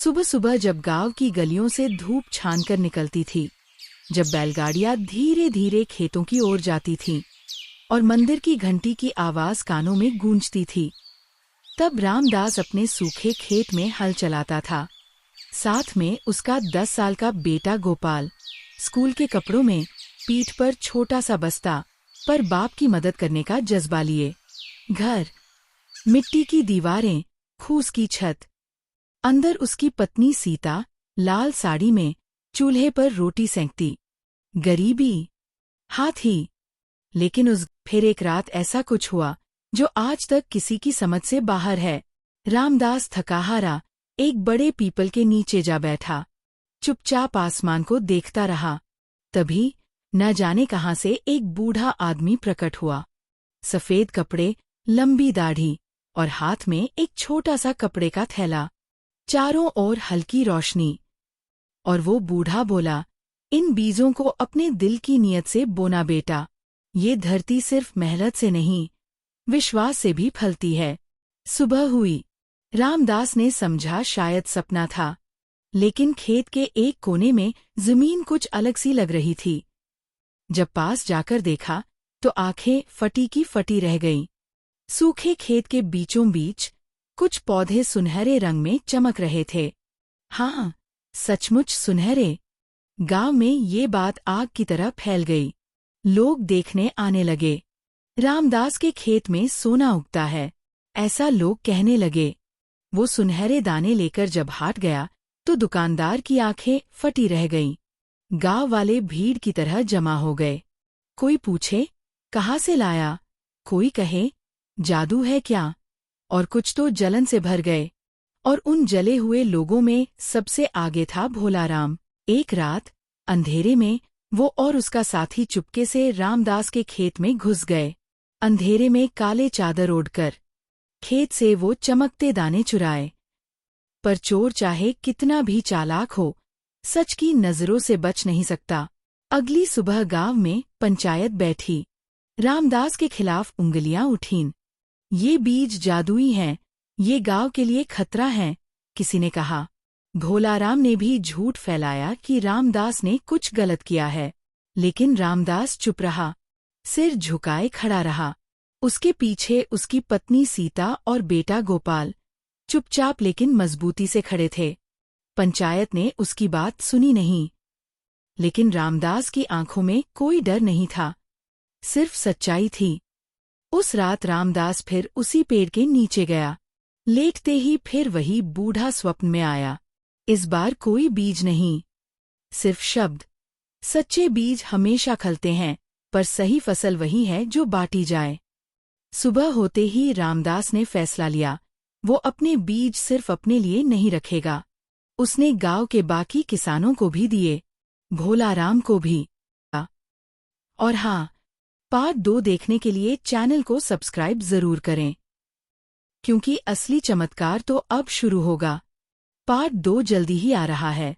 सुबह सुबह जब गांव की गलियों से धूप छानकर निकलती थी, जब बैलगाड़ियां धीरे धीरे खेतों की ओर जाती थीं और मंदिर की घंटी की आवाज कानों में गूंजती थी, तब रामदास अपने सूखे खेत में हल चलाता था। साथ में उसका 10 साल का बेटा गोपाल, स्कूल के कपड़ों में, पीठ पर छोटा सा बस्ता, पर बाप की मदद करने का जज्बा लिए। घर, मिट्टी की दीवारें, फूस की छत। अंदर उसकी पत्नी सीता, लाल साड़ी में, चूल्हे पर रोटी सेंकती। गरीबी, हाथ ही। लेकिन फिर एक रात ऐसा कुछ हुआ जो आज तक किसी की समझ से बाहर है। रामदास थकाहारा एक बड़े पीपल के नीचे जा बैठा, चुपचाप आसमान को देखता रहा। तभी न जाने कहां से एक बूढ़ा आदमी प्रकट हुआ। सफेद कपड़े, लंबी दाढ़ी और हाथ में एक छोटा सा कपड़े का थैला। चारों ओर हल्की रोशनी। और वो बूढ़ा बोला, इन बीजों को अपने दिल की नीयत से बोना बेटा। ये धरती सिर्फ मेहनत से नहीं, विश्वास से भी फलती है। सुबह हुई। रामदास ने समझा शायद सपना था, लेकिन खेत के एक कोने में जमीन कुछ अलग सी लग रही थी। जब पास जाकर देखा तो आंखें फटी की फटी रह गईं। सूखे खेत के बीचों बीच कुछ पौधे सुनहरे रंग में चमक रहे थे। हाँ, सचमुच सुनहरे। गांव में ये बात आग की तरह फैल गई। लोग देखने आने लगे। रामदास के खेत में सोना उगता है, ऐसा लोग कहने लगे। वो सुनहरे दाने लेकर जब हाट गया तो दुकानदार की आंखें फटी रह गईं। गांव वाले भीड़ की तरह जमा हो गए। कोई पूछे, कहाँ से लाया? कोई कहे, जादू है क्या? और कुछ तो जलन से भर गए। और उन जले हुए लोगों में सबसे आगे था भोलाराम। एक रात अंधेरे में वो और उसका साथी चुपके से रामदास के खेत में घुस गए। अंधेरे में काले चादर ओढ़कर खेत से वो चमकते दाने चुराए। पर चोर चाहे कितना भी चालाक हो, सच की नजरों से बच नहीं सकता। अगली सुबह गांव में पंचायत बैठी। रामदास के खिलाफ उंगलियां उठीं। ये बीज जादुई हैं, ये गांव के लिए खतरा हैं, किसी ने कहा। भोलाराम ने भी झूठ फैलाया कि रामदास ने कुछ गलत किया है, लेकिन रामदास चुप रहा, सिर झुकाए खड़ा रहा। उसके पीछे उसकी पत्नी सीता और बेटा गोपाल चुपचाप लेकिन मजबूती से खड़े थे। पंचायत ने उसकी बात सुनी नहीं, लेकिन रामदास की आंखों में कोई डर नहीं था, सिर्फ सच्चाई थी। उस रात रामदास फिर उसी पेड़ के नीचे गया। लेटते ही फिर वही बूढ़ा स्वप्न में आया। इस बार कोई बीज नहीं, सिर्फ शब्द। सच्चे बीज हमेशा खलते हैं, पर सही फसल वही है जो बांटी जाए। सुबह होते ही रामदास ने फैसला लिया, वो अपने बीज सिर्फ अपने लिए नहीं रखेगा। उसने गांव के बाकी किसानों को भी दिए, भोलाराम को भी। और हाँ, पार्ट 2 देखने के लिए चैनल को सब्सक्राइब जरूर करें, क्योंकि असली चमत्कार तो अब शुरू होगा। पार्ट 2 जल्दी ही आ रहा है।